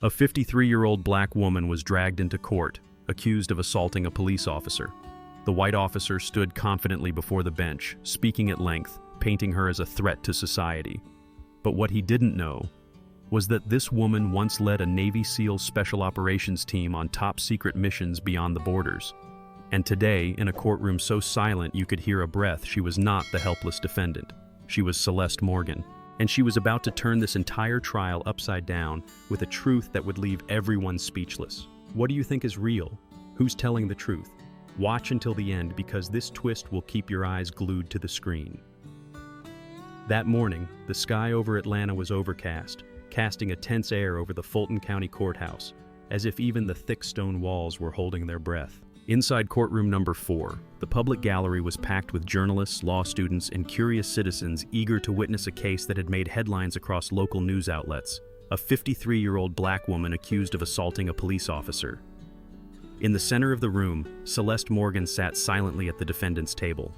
A 53-year-old black woman was dragged into court, accused of assaulting a police officer. The white officer stood confidently before the bench, speaking at length, painting her as a threat to society. But what he didn't know was that this woman once led a Navy SEAL special operations team on top-secret missions beyond the borders. And today, in a courtroom so silent you could hear a breath, she was not the helpless defendant. She was Celeste Morgan. And she was about to turn this entire trial upside down with a truth that would leave everyone speechless. What do you think is real? Who's telling the truth? Watch until the end, because this twist will keep your eyes glued to the screen. That morning, the sky over Atlanta was overcast, casting a tense air over the Fulton County Courthouse, as if even the thick stone walls were holding their breath. Inside courtroom number 4, the public gallery was packed with journalists, law students, and curious citizens eager to witness a case that had made headlines across local news outlets: a 53-year-old black woman accused of assaulting a police officer. In the center of the room, Celeste Morgan sat silently at the defendant's table.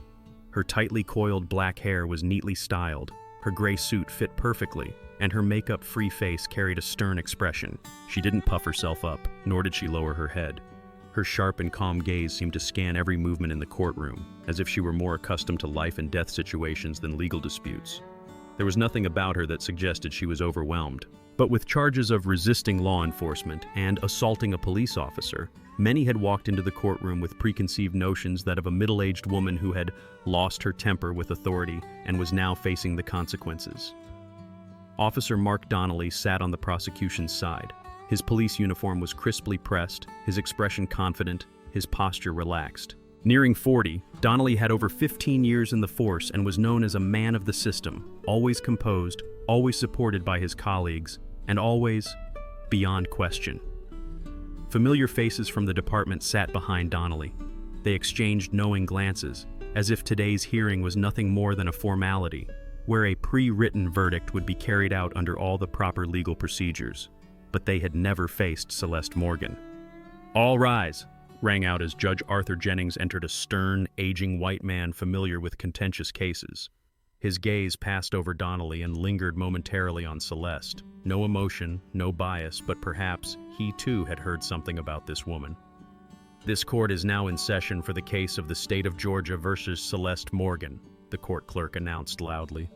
Her tightly coiled black hair was neatly styled, her gray suit fit perfectly, and her makeup-free face carried a stern expression. She didn't puff herself up, nor did she lower her head. Her sharp and calm gaze seemed to scan every movement in the courtroom, as if she were more accustomed to life and death situations than legal disputes. There was nothing about her that suggested she was overwhelmed. But with charges of resisting law enforcement and assaulting a police officer, many had walked into the courtroom with preconceived notions that of a middle-aged woman who had lost her temper with authority and was now facing the consequences. Officer Mark Donnelly sat on the prosecution's side. His police uniform was crisply pressed, his expression confident, his posture relaxed. Nearing 40, Donnelly had over 15 years in the force and was known as a man of the system, always composed, always supported by his colleagues, and always beyond question. Familiar faces from the department sat behind Donnelly. They exchanged knowing glances, as if today's hearing was nothing more than a formality, where a pre-written verdict would be carried out under all the proper legal procedures. But they had never faced Celeste Morgan. "All rise," rang out as Judge Arthur Jennings entered a stern, aging white man familiar with contentious cases. His gaze passed over Donnelly and lingered momentarily on Celeste. No emotion, no bias, but perhaps he too had heard something about this woman. "This court is now in session for the case of the state of Georgia versus Celeste Morgan," the court clerk announced loudly.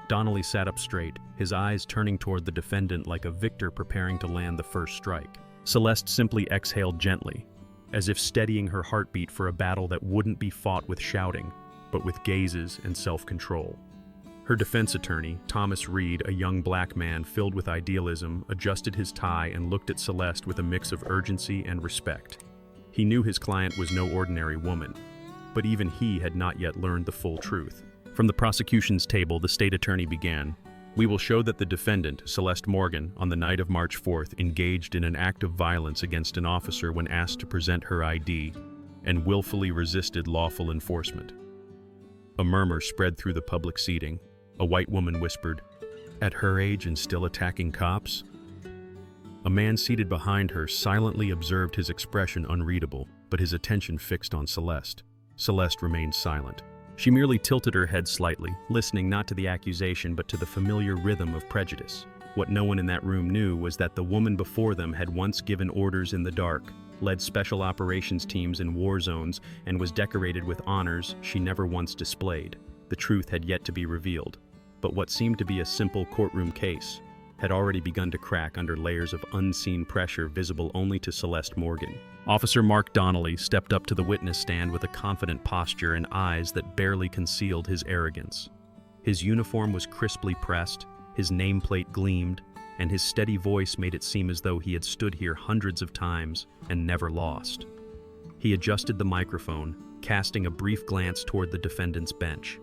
Donnelly sat up straight, his eyes turning toward the defendant like a victor preparing to land the first strike. Celeste simply exhaled gently, as if steadying her heartbeat for a battle that wouldn't be fought with shouting, but with gazes and self-control. Her defense attorney, Thomas Reed, a young black man filled with idealism, adjusted his tie and looked at Celeste with a mix of urgency and respect. He knew his client was no ordinary woman, but even he had not yet learned the full truth. From the prosecution's table, the state attorney began. "We will show that the defendant, Celeste Morgan, on the night of March 4th, engaged in an act of violence against an officer when asked to present her ID, and willfully resisted lawful enforcement." A murmur spread through the public seating. A white woman whispered, "At her age and still attacking cops?" A man seated behind her silently observed, his expression unreadable, but his attention fixed on Celeste. Celeste remained silent. She merely tilted her head slightly, listening not to the accusation but to the familiar rhythm of prejudice. What no one in that room knew was that the woman before them had once given orders in the dark, led special operations teams in war zones, and was decorated with honors she never once displayed. The truth had yet to be revealed. But what seemed to be a simple courtroom case had already begun to crack under layers of unseen pressure visible only to Celeste Morgan. Officer Mark Donnelly stepped up to the witness stand with a confident posture and eyes that barely concealed his arrogance. His uniform was crisply pressed, his nameplate gleamed, and his steady voice made it seem as though he had stood here hundreds of times and never lost. He adjusted the microphone, casting a brief glance toward the defendant's bench.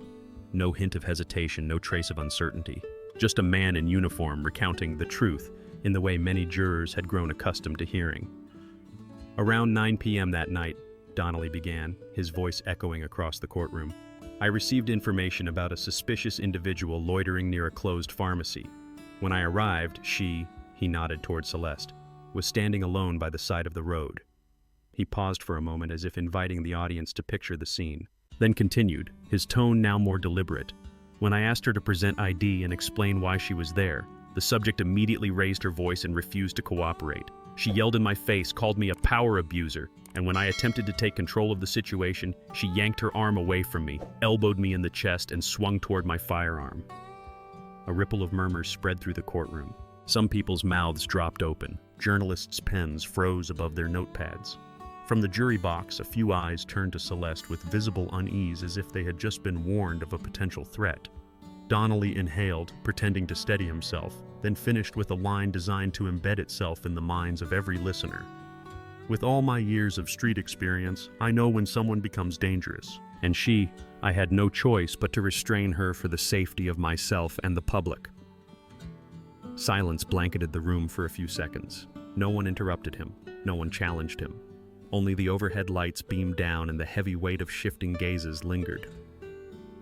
No hint of hesitation, no trace of uncertainty. Just a man in uniform recounting the truth in the way many jurors had grown accustomed to hearing. "Around 9 p.m. that night," Donnelly began, his voice echoing across the courtroom, "I received information about a suspicious individual loitering near a closed pharmacy. When I arrived, he nodded toward Celeste, was standing alone by the side of the road." He paused for a moment as if inviting the audience to picture the scene, then continued, his tone now more deliberate. "When I asked her to present ID and explain why she was there, The subject immediately raised her voice and refused to cooperate. She yelled in my face, called me a power abuser, and when I attempted to take control of the situation, she yanked her arm away from me, elbowed me in the chest, and swung toward my firearm. A ripple of murmurs spread through the courtroom. Some people's mouths dropped open. Journalists' pens froze above their notepads. From the jury box, a few eyes turned to Celeste with visible unease as if they had just been warned of a potential threat. Donnelly inhaled, pretending to steady himself, then finished with a line designed to embed itself in the minds of every listener. With all my years of street experience, I know when someone becomes dangerous. And I had no choice but to restrain her for the safety of myself and the public. Silence blanketed the room for a few seconds. No one interrupted him. No one challenged him. Only the overhead lights beamed down and the heavy weight of shifting gazes lingered.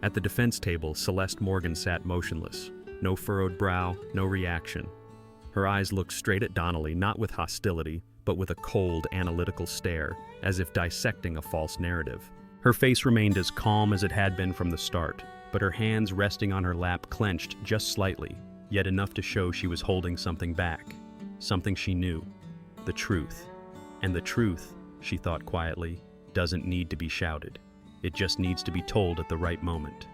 At the defense table, Celeste Morgan sat motionless. No furrowed brow, no reaction. Her eyes looked straight at Donnelly, not with hostility, but with a cold, analytical stare, as if dissecting a false narrative. Her face remained as calm as it had been from the start, but her hands resting on her lap clenched just slightly, yet enough to show she was holding something back. Something she knew. The truth. And the truth, she thought quietly, doesn't need to be shouted. It just needs to be told at the right moment.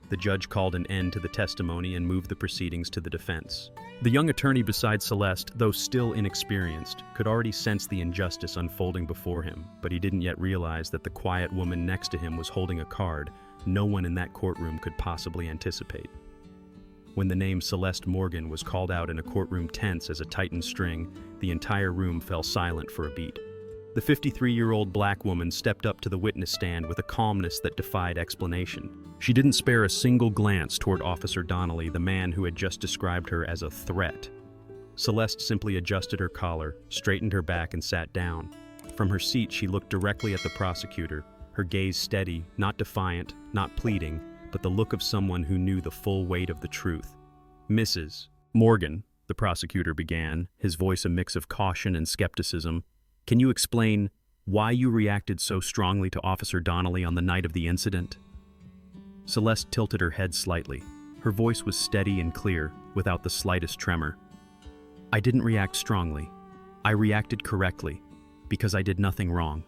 The judge called an end to the testimony and moved the proceedings to the defense. The young attorney beside Celeste, though still inexperienced, could already sense the injustice unfolding before him, but he didn't yet realize that the quiet woman next to him was holding a card no one in that courtroom could possibly anticipate. When the name Celeste Morgan was called out in a courtroom tense as a tightened string, the entire room fell silent for a beat. The 53-year-old black woman stepped up to the witness stand with a calmness that defied explanation. She didn't spare a single glance toward Officer Donnelly, the man who had just described her as a threat. Celeste simply adjusted her collar, straightened her back, and sat down. From her seat, she looked directly at the prosecutor, her gaze steady, not defiant, not pleading, but the look of someone who knew the full weight of the truth. "Mrs. Morgan," the prosecutor began, his voice a mix of caution and skepticism, "can you explain why you reacted so strongly to Officer Donnelly on the night of the incident?" Celeste tilted her head slightly. Her voice was steady and clear, without the slightest tremor. "I didn't react strongly. I reacted correctly, because I did nothing wrong."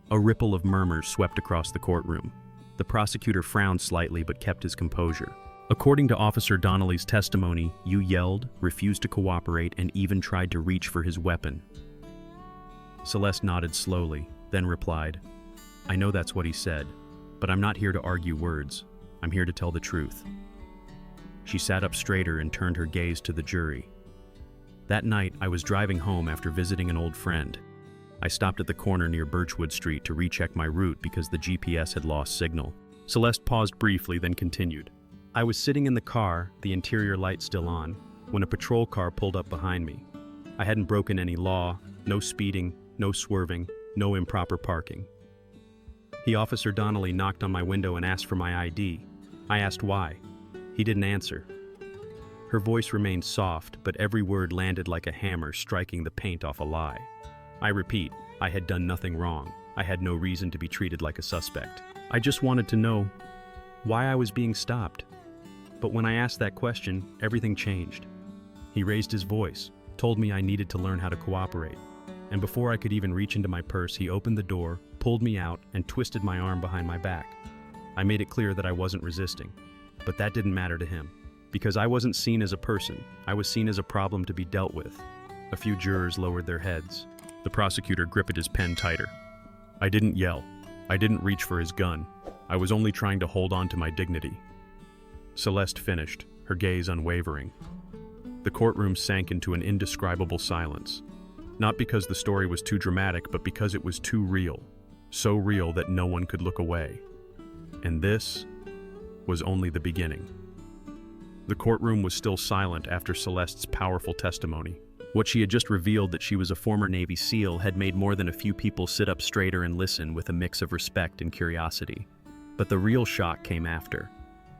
A ripple of murmurs swept across the courtroom. The prosecutor frowned slightly but kept his composure. "According to Officer Donnelly's testimony, you yelled, refused to cooperate, and even tried to reach for his weapon." Celeste nodded slowly, then replied, "I know that's what he said, but I'm not here to argue words. I'm here to tell the truth." She sat up straighter and turned her gaze to the jury. "That night, I was driving home after visiting an old friend. I stopped at the corner near Birchwood Street to recheck my route because the GPS had lost signal." Celeste paused briefly, then continued. "I was sitting in the car, the interior light still on, when a patrol car pulled up behind me. I hadn't broken any law, no speeding, no swerving, no improper parking. Officer Donnelly knocked on my window and asked for my ID. I asked why. He didn't answer." Her voice remained soft, but every word landed like a hammer striking the paint off a lie. "I repeat, I had done nothing wrong. I had no reason to be treated like a suspect. I just wanted to know why I was being stopped. But when I asked that question, everything changed." He raised his voice, told me I needed to learn how to cooperate. And before I could even reach into my purse, he opened the door, pulled me out, and twisted my arm behind my back. I made it clear that I wasn't resisting. But that didn't matter to him. Because I wasn't seen as a person, I was seen as a problem to be dealt with. A few jurors lowered their heads. The prosecutor gripped his pen tighter. "I didn't yell. I didn't reach for his gun. I was only trying to hold on to my dignity." Celeste finished, her gaze unwavering. The courtroom sank into an indescribable silence. Not because the story was too dramatic, but because it was too real. So real that no one could look away. And this was only the beginning. The courtroom was still silent after Celeste's powerful testimony. What she had just revealed, that she was a former Navy SEAL, had made more than a few people sit up straighter and listen with a mix of respect and curiosity. But the real shock came after.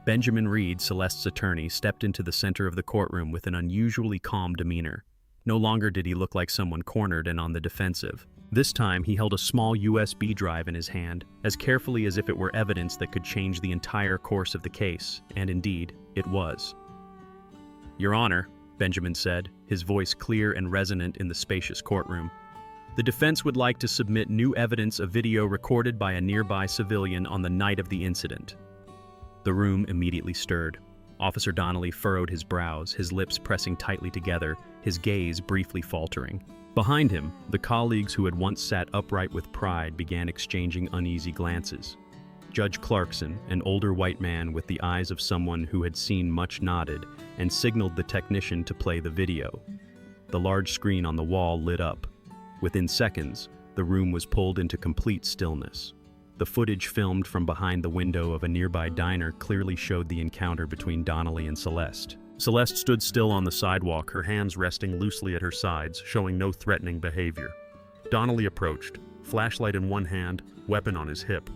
Benjamin Reed, Celeste's attorney, stepped into the center of the courtroom with an unusually calm demeanor. No longer did he look like someone cornered and on the defensive. This time, he held a small USB drive in his hand, as carefully as if it were evidence that could change the entire course of the case, and indeed, it was. Your Honor, Benjamin said, his voice clear and resonant in the spacious courtroom. The defense would like to submit new evidence of video recorded by a nearby civilian on the night of the incident. The room immediately stirred. Officer Donnelly furrowed his brows, his lips pressing tightly together, his gaze briefly faltering. Behind him, the colleagues who had once sat upright with pride began exchanging uneasy glances. Judge Clarkson, an older white man with the eyes of someone who had seen much, nodded and signaled the technician to play the video. The large screen on the wall lit up. Within seconds, the room was pulled into complete stillness. The footage filmed from behind the window of a nearby diner clearly showed the encounter between Donnelly and Celeste. Celeste stood still on the sidewalk, her hands resting loosely at her sides, showing no threatening behavior. Donnelly approached, flashlight in one hand, weapon on his hip.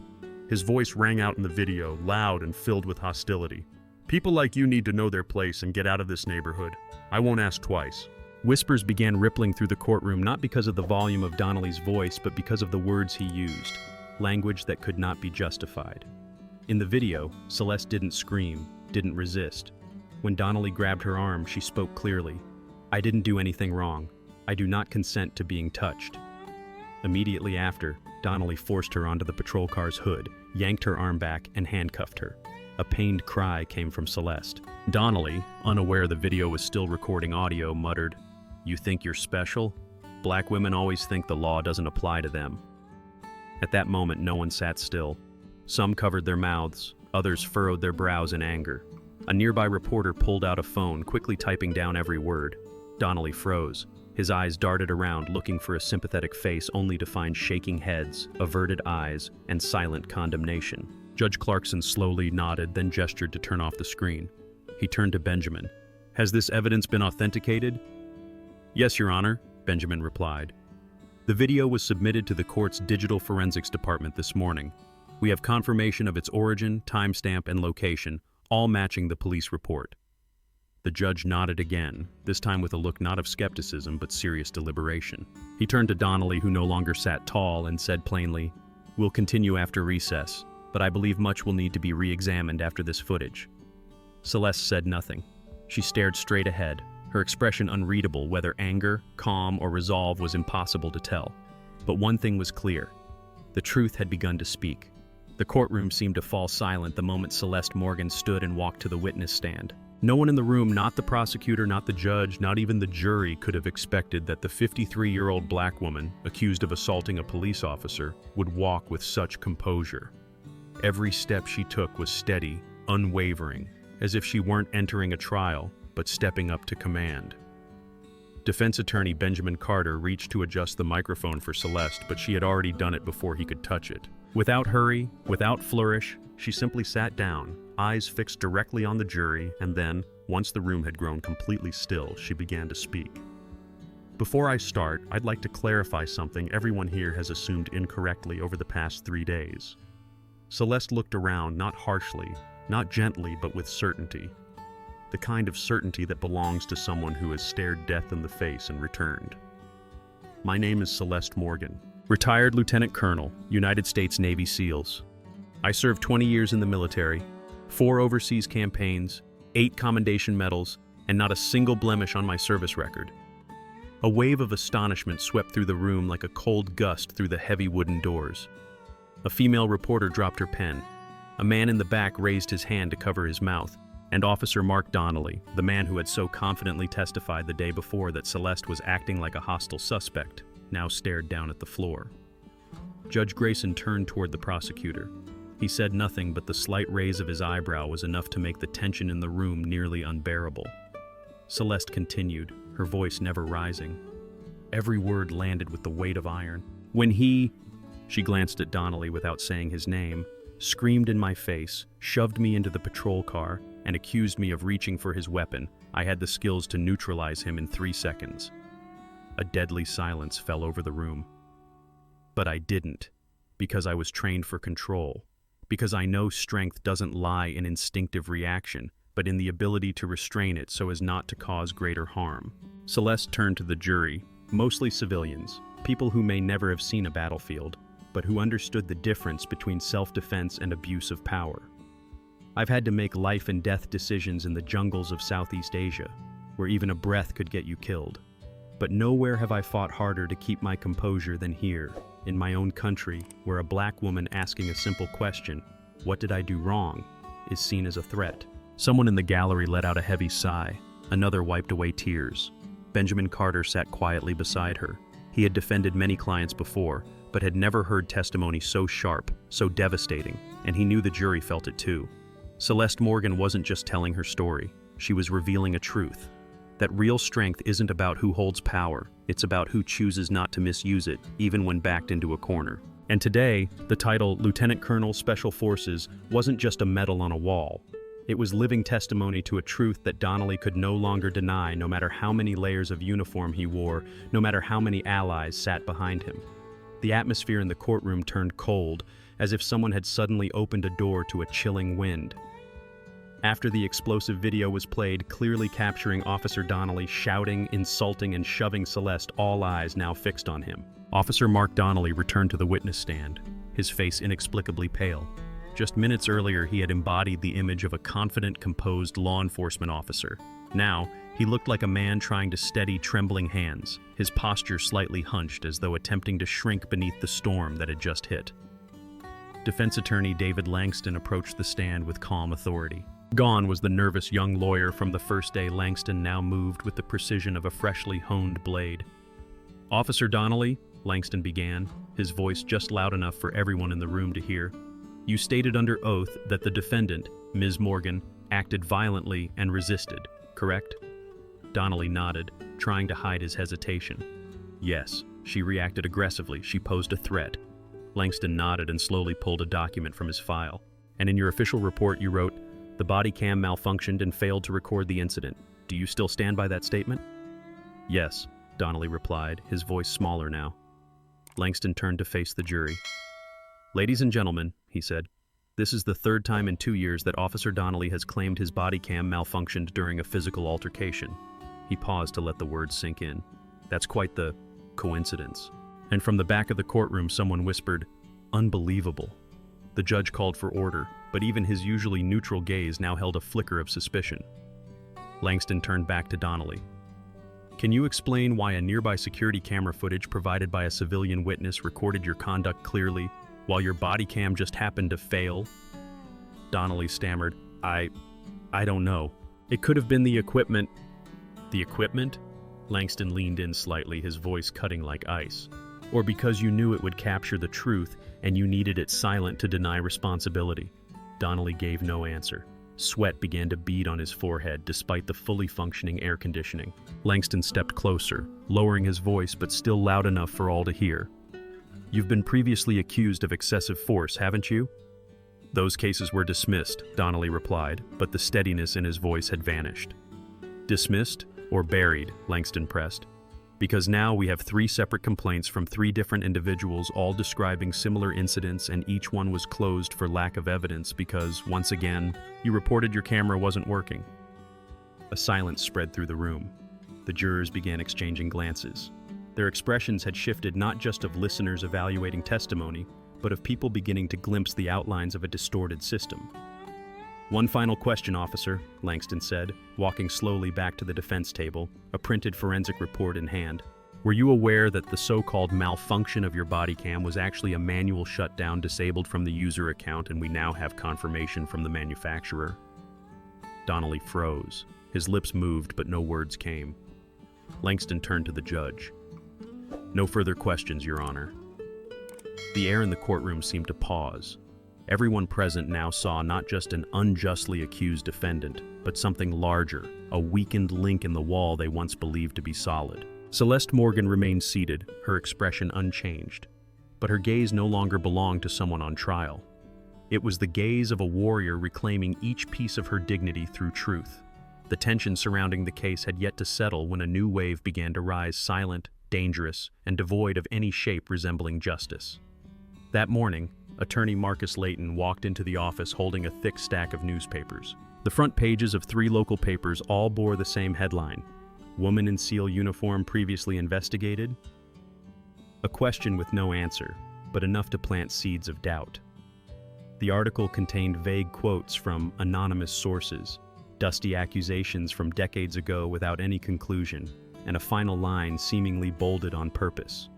His voice rang out in the video, loud and filled with hostility. People like you need to know their place and get out of this neighborhood. I won't ask twice. Whispers began rippling through the courtroom, not because of the volume of Donnelly's voice, but because of the words he used, language that could not be justified. In the video, Celeste didn't scream, didn't resist. When Donnelly grabbed her arm, she spoke clearly. I didn't do anything wrong. I do not consent to being touched. Immediately after, Donnelly forced her onto the patrol car's hood, yanked her arm back, and handcuffed her. A pained cry came from Celeste. Donnelly, unaware the video was still recording audio, muttered, "You think you're special? Black women always think the law doesn't apply to them." At that moment, no one sat still. Some covered their mouths, others furrowed their brows in anger. A nearby reporter pulled out a phone, quickly typing down every word. Donnelly froze. His eyes darted around, looking for a sympathetic face, only to find shaking heads, averted eyes, and silent condemnation. Judge Clarkson slowly nodded, then gestured to turn off the screen. He turned to Benjamin. Has this evidence been authenticated? Yes, Your Honor, Benjamin replied. The video was submitted to the court's digital forensics department this morning. We have confirmation of its origin, timestamp, and location, all matching the police report. The judge nodded again, this time with a look not of skepticism but serious deliberation. He turned to Donnelly, who no longer sat tall, and said plainly, "We'll continue after recess, but I believe much will need to be re-examined after this footage." Celeste said nothing. She stared straight ahead, her expression unreadable. Whether anger, calm, or resolve was impossible to tell. But one thing was clear. The truth had begun to speak. The courtroom seemed to fall silent the moment Celeste Morgan stood and walked to the witness stand. No one in the room, not the prosecutor, not the judge, not even the jury, could have expected that the 53-year-old black woman, accused of assaulting a police officer, would walk with such composure. Every step she took was steady, unwavering, as if she weren't entering a trial, but stepping up to command. Defense attorney Benjamin Carter reached to adjust the microphone for Celeste, but she had already done it before he could touch it. Without hurry, without flourish, she simply sat down, eyes fixed directly on the jury, and then, once the room had grown completely still, she began to speak. Before I start, I'd like to clarify something everyone here has assumed incorrectly over the past 3 days. Celeste looked around, not harshly, not gently, but with certainty. The kind of certainty that belongs to someone who has stared death in the face and returned. My name is Celeste Morgan, retired Lieutenant Colonel, United States Navy SEALs. I served 20 years in the military, 4 overseas campaigns, 8 commendation medals, and not a single blemish on my service record. A wave of astonishment swept through the room like a cold gust through the heavy wooden doors. A female reporter dropped her pen. A man in the back raised his hand to cover his mouth, and Officer Mark Donnelly, the man who had so confidently testified the day before that Celeste was acting like a hostile suspect, now stared down at the floor. Judge Grayson turned toward the prosecutor. He said nothing, but the slight raise of his eyebrow was enough to make the tension in the room nearly unbearable. Celeste continued, her voice never rising. Every word landed with the weight of iron. When he, she glanced at Donnelly without saying his name, screamed in my face, shoved me into the patrol car, and accused me of reaching for his weapon, I had the skills to neutralize him in 3 seconds. A deadly silence fell over the room. But I didn't, because I was trained for control, because I know strength doesn't lie in instinctive reaction, but in the ability to restrain it so as not to cause greater harm. Celeste turned to the jury, mostly civilians, people who may never have seen a battlefield, but who understood the difference between self-defense and abuse of power. I've had to make life and death decisions in the jungles of Southeast Asia, where even a breath could get you killed. But nowhere have I fought harder to keep my composure than here, in my own country, where a black woman asking a simple question, "What did I do wrong?" is seen as a threat. Someone in the gallery let out a heavy sigh. Another wiped away tears. Benjamin Carter sat quietly beside her. He had defended many clients before, but had never heard testimony so sharp, so devastating, and he knew the jury felt it too. Celeste Morgan wasn't just telling her story. She was revealing a truth. That real strength isn't about who holds power, it's about who chooses not to misuse it, even when backed into a corner. And today, the title Lieutenant Colonel Special Forces wasn't just a medal on a wall. It was living testimony to a truth that Donnelly could no longer deny, no matter how many layers of uniform he wore, no matter how many allies sat behind him. The atmosphere in the courtroom turned cold, as if someone had suddenly opened a door to a chilling wind. After the explosive video was played, clearly capturing Officer Donnelly shouting, insulting, and shoving Celeste, all eyes now fixed on him. Officer Mark Donnelly returned to the witness stand, his face inexplicably pale. Just minutes earlier, he had embodied the image of a confident, composed law enforcement officer. Now, he looked like a man trying to steady trembling hands, his posture slightly hunched as though attempting to shrink beneath the storm that had just hit. Defense attorney David Langston approached the stand with calm authority. Gone was the nervous young lawyer from the first day. Langston now moved with the precision of a freshly honed blade. "Officer Donnelly," Langston began, his voice just loud enough for everyone in the room to hear, "you stated under oath that the defendant, Ms. Morgan, acted violently and resisted, correct?" Donnelly nodded, trying to hide his hesitation. "Yes, she reacted aggressively. She posed a threat." Langston nodded and slowly pulled a document from his file. "And in your official report you wrote, 'The body cam malfunctioned and failed to record the incident.' Do you still stand by that statement?" "Yes," Donnelly replied, his voice smaller now. Langston turned to face the jury. "Ladies and gentlemen," he said, "this is the third time in 2 years that Officer Donnelly has claimed his body cam malfunctioned during a physical altercation." He paused to let the words sink in. "That's quite the coincidence." And from the back of the courtroom someone whispered, "Unbelievable." The judge called for order, but even his usually neutral gaze now held a flicker of suspicion. Langston turned back to Donnelly. "Can you explain why a nearby security camera footage provided by a civilian witness recorded your conduct clearly, while your body cam just happened to fail?" Donnelly stammered, I don't know. It could have been the equipment." "The equipment?" Langston leaned in slightly, his voice cutting like ice. "Or because you knew it would capture the truth and you needed it silent to deny responsibility?" Donnelly gave no answer. Sweat began to bead on his forehead despite the fully functioning air conditioning. Langston stepped closer, lowering his voice but still loud enough for all to hear. "You've been previously accused of excessive force, haven't you?" "Those cases were dismissed," Donnelly replied, but the steadiness in his voice had vanished. "Dismissed or buried?" Langston pressed. "Because now we have 3 separate complaints from 3 different individuals, all describing similar incidents, and each one was closed for lack of evidence because, once again, you reported your camera wasn't working." A silence spread through the room. The jurors began exchanging glances. Their expressions had shifted not just of listeners evaluating testimony, but of people beginning to glimpse the outlines of a distorted system. "One final question, officer," Langston said, walking slowly back to the defense table, a printed forensic report in hand. "Were you aware that the so-called malfunction of your body cam was actually a manual shutdown disabled from the user account, and we now have confirmation from the manufacturer?" Donnelly froze. His lips moved, but no words came. Langston turned to the judge. "No further questions, Your Honor." The air in the courtroom seemed to pause. Everyone present now saw not just an unjustly accused defendant, but something larger, a weakened link in the wall they once believed to be solid. Celeste Morgan remained seated, her expression unchanged. But her gaze no longer belonged to someone on trial. It was the gaze of a warrior reclaiming each piece of her dignity through truth. The tension surrounding the case had yet to settle when a new wave began to rise, silent, dangerous, and devoid of any shape resembling justice. That morning, Attorney Marcus Layton walked into the office holding a thick stack of newspapers. The front pages of 3 local papers all bore the same headline: "Woman in SEAL uniform previously investigated?" A question with no answer, but enough to plant seeds of doubt. The article contained vague quotes from anonymous sources, dusty accusations from decades ago without any conclusion, and a final line seemingly bolded on purpose.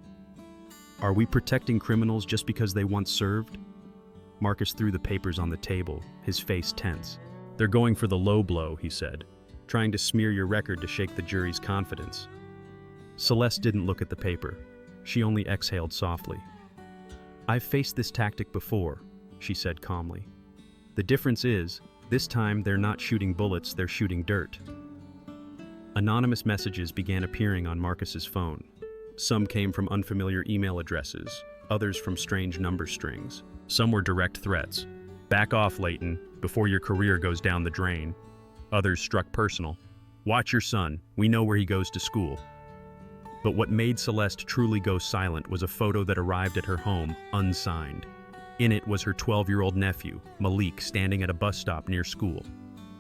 "Are we protecting criminals just because they once served?" Marcus threw the papers on the table, his face tense. "They're going for the low blow," he said, "trying to smear your record to shake the jury's confidence." Celeste didn't look at the paper. She only exhaled softly. "I've faced this tactic before," she said calmly. "The difference is, this time they're not shooting bullets, they're shooting dirt." Anonymous messages began appearing on Marcus's phone. Some came from unfamiliar email addresses, others from strange number strings. Some were direct threats. "Back off, Layton, before your career goes down the drain." Others struck personal. "Watch your son, we know where he goes to school." But what made Celeste truly go silent was a photo that arrived at her home, unsigned. In it was her 12-year-old nephew, Malik, standing at a bus stop near school.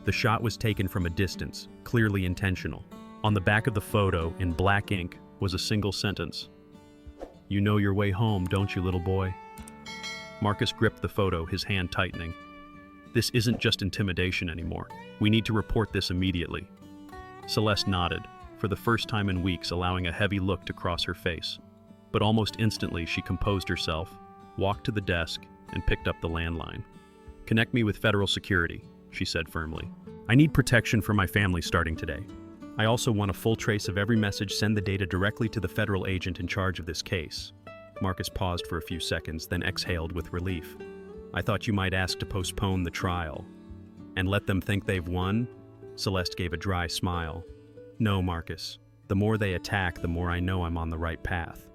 The shot was taken from a distance, clearly intentional. On the back of the photo, in black ink, was a single sentence. "You know your way home, don't you, little boy?" Marcus gripped the photo, his hand tightening. "This isn't just intimidation anymore. We need to report this immediately." Celeste nodded, for the first time in weeks allowing a heavy look to cross her face. But almost instantly she composed herself, walked to the desk, and picked up the landline. "Connect me with federal security," she said firmly. "I need protection for my family starting today. I also want a full trace of every message. Send the data directly to the federal agent in charge of this case." Marcus paused for a few seconds, then exhaled with relief. "I thought you might ask to postpone the trial." "And let them think they've won?" Celeste gave a dry smile. "No, Marcus. The more they attack, the more I know I'm on the right path."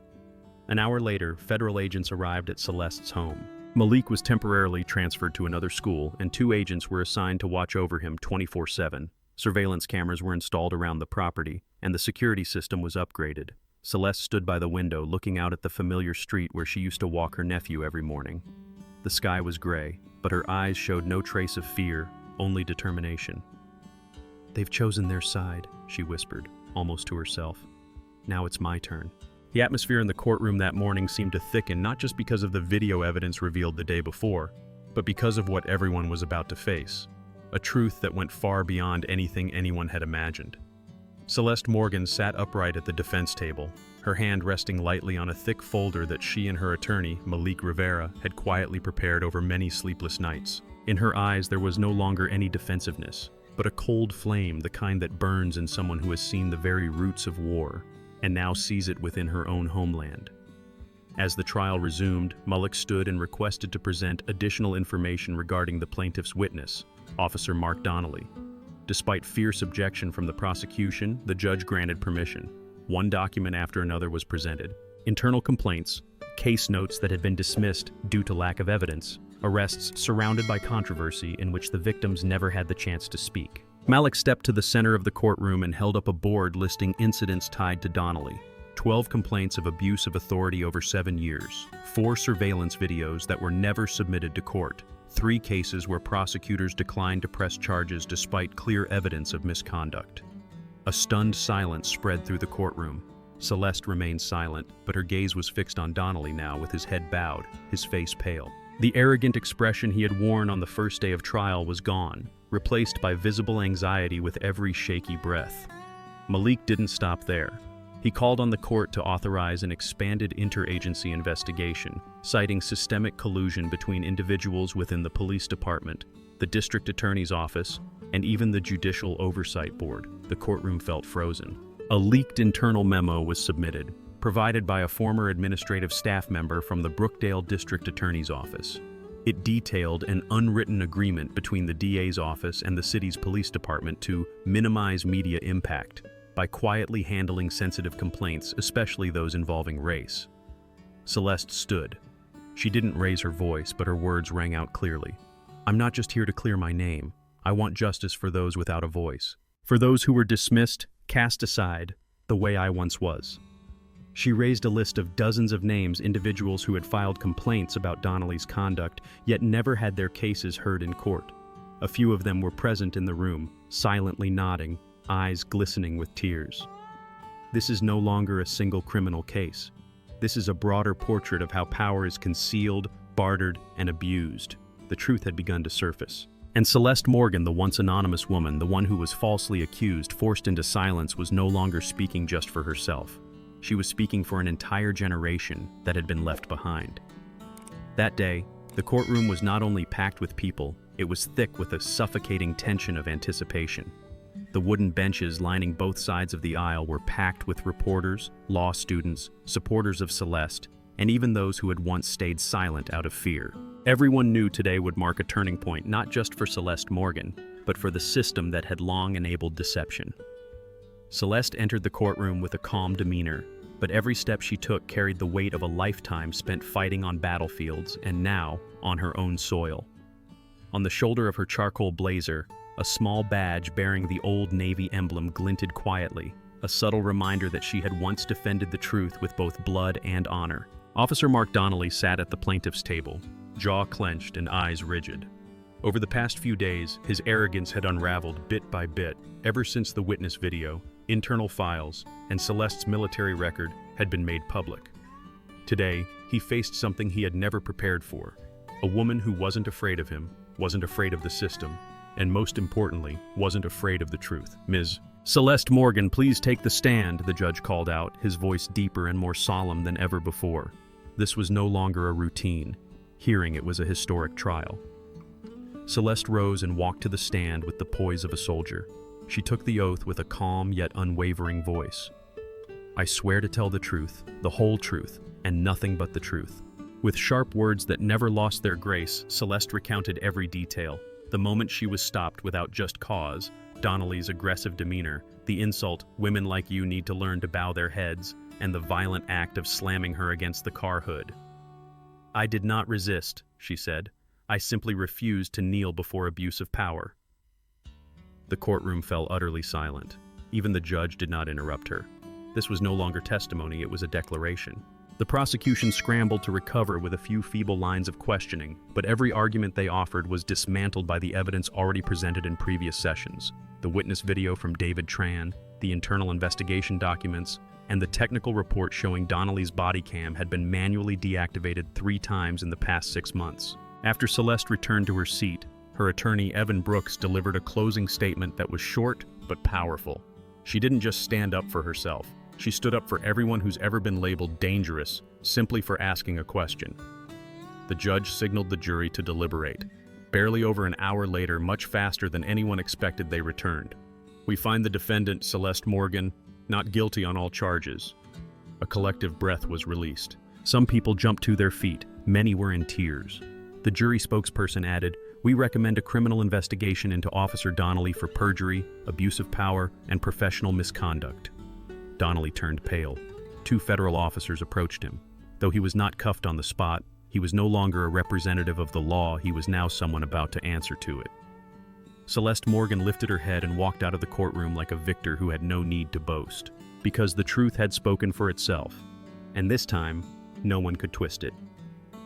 An hour later, federal agents arrived at Celeste's home. Malik was temporarily transferred to another school, and 2 agents were assigned to watch over him 24/7. Surveillance cameras were installed around the property, and the security system was upgraded. Celeste stood by the window, looking out at the familiar street where she used to walk her nephew every morning. The sky was gray, but her eyes showed no trace of fear, only determination. "They've chosen their side," she whispered, almost to herself. "Now it's my turn." The atmosphere in the courtroom that morning seemed to thicken, not just because of the video evidence revealed the day before, but because of what everyone was about to face. A truth that went far beyond anything anyone had imagined. Celeste Morgan sat upright at the defense table, her hand resting lightly on a thick folder that she and her attorney, Malik Rivera, had quietly prepared over many sleepless nights. In her eyes there was no longer any defensiveness, but a cold flame, the kind that burns in someone who has seen the very roots of war, and now sees it within her own homeland. As the trial resumed, Malik stood and requested to present additional information regarding the plaintiff's witness, Officer Mark Donnelly. Despite fierce objection from the prosecution, the judge granted permission. One document after another was presented. Internal complaints, case notes that had been dismissed due to lack of evidence, arrests surrounded by controversy in which the victims never had the chance to speak. Malik stepped to the center of the courtroom and held up a board listing incidents tied to Donnelly. 12 complaints of abuse of authority over 7 years, 4 surveillance videos that were never submitted to court, 3 cases where prosecutors declined to press charges despite clear evidence of misconduct. A stunned silence spread through the courtroom. Celeste remained silent, but her gaze was fixed on Donnelly now, with his head bowed, his face pale. The arrogant expression he had worn on the first day of trial was gone, replaced by visible anxiety with every shaky breath. Malik didn't stop there. He called on the court to authorize an expanded interagency investigation, citing systemic collusion between individuals within the police department, the district attorney's office, and even the Judicial Oversight Board. The courtroom felt frozen. A leaked internal memo was submitted, provided by a former administrative staff member from the Brookdale District Attorney's Office. It detailed an unwritten agreement between the DA's office and the city's police department to minimize media impact by quietly handling sensitive complaints, especially those involving race. Celeste stood. She didn't raise her voice, but her words rang out clearly. "I'm not just here to clear my name. I want justice for those without a voice. For those who were dismissed, cast aside, the way I once was." She raised a list of dozens of names, individuals who had filed complaints about Donnelly's conduct, yet never had their cases heard in court. A few of them were present in the room, silently nodding, eyes glistening with tears. This is no longer a single criminal case. This is a broader portrait of how power is concealed, bartered, and abused. the truth had begun to surface. And Celeste Morgan, the once anonymous woman, the one who was falsely accused, forced into silence, was no longer speaking just for herself. She was speaking for an entire generation that had been left behind. That day, the courtroom was not only packed with people, it was thick with a suffocating tension of anticipation. The wooden benches lining both sides of the aisle were packed with reporters, law students, supporters of Celeste, and even those who had once stayed silent out of fear. Everyone knew today would mark a turning point, not just for Celeste Morgan, but for the system that had long enabled deception. Celeste entered the courtroom with a calm demeanor, but every step she took carried the weight of a lifetime spent fighting on battlefields and now on her own soil. On the shoulder of her charcoal blazer, a small badge bearing the old Navy emblem glinted quietly, a subtle reminder that she had once defended the truth with both blood and honor. Officer Mark Donnelly sat at the plaintiff's table, jaw clenched and eyes rigid. Over the past few days, his arrogance had unraveled bit by bit, ever since the witness video, internal files, and Celeste's military record had been made public. Today, he faced something he had never prepared for, a woman who wasn't afraid of him, wasn't afraid of the system, and most importantly, wasn't afraid of the truth. Ms. Celeste Morgan, please take the stand, the judge called out, his voice deeper and more solemn than ever before. This was no longer a routine. Hearing it was a historic trial. Celeste rose and walked to the stand with the poise of a soldier. She took the oath with a calm yet unwavering voice. I swear to tell the truth, the whole truth, and nothing but the truth. With sharp words that never lost their grace, Celeste recounted every detail. The moment she was stopped without just cause, Donnelly's aggressive demeanor, the insult, women like you need to learn to bow their heads, and the violent act of slamming her against the car hood. I did not resist, she said. I simply refused to kneel before abuse of power. The courtroom fell utterly silent. Even the judge did not interrupt her. This was no longer testimony, it was a declaration. The prosecution scrambled to recover with a few feeble lines of questioning, but every argument they offered was dismantled by the evidence already presented in previous sessions. The witness video from David Tran, the internal investigation documents, and the technical report showing Donnelly's body cam had been manually deactivated 3 times in the past 6 months. After Celeste returned to her seat, her attorney Evan Brooks delivered a closing statement that was short but powerful. She didn't just stand up for herself. She stood up for everyone who's ever been labeled dangerous simply for asking a question. The judge signaled the jury to deliberate. Barely over an hour later, much faster than anyone expected, they returned. We find the defendant, Celeste Morgan, not guilty on all charges. A collective breath was released. Some people jumped to their feet. Many were in tears. The jury spokesperson added, "We recommend a criminal investigation into Officer Donnelly for perjury, abuse of power, and professional misconduct." Donnelly turned pale. 2 federal officers approached him. Though he was not cuffed on the spot, he was no longer a representative of the law, he was now someone about to answer to it. Celeste Morgan lifted her head and walked out of the courtroom like a victor who had no need to boast, because the truth had spoken for itself, and this time, no one could twist it.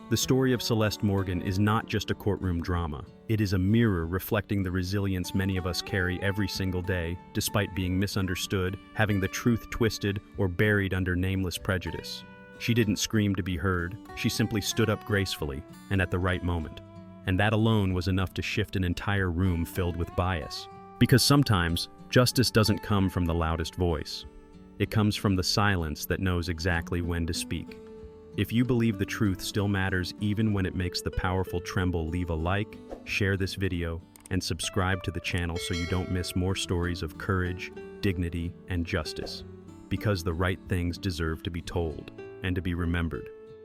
The story of Celeste Morgan is not just a courtroom drama. It is a mirror reflecting the resilience many of us carry every single day, despite being misunderstood, having the truth twisted, or buried under nameless prejudice. She didn't scream to be heard. She simply stood up gracefully, and at the right moment. And that alone was enough to shift an entire room filled with bias. Because sometimes, justice doesn't come from the loudest voice. It comes from the silence that knows exactly when to speak. If you believe the truth still matters even when it makes the powerful tremble, leave a like, share this video, and subscribe to the channel so you don't miss more stories of courage, dignity, and justice. Because the right things deserve to be told and to be remembered.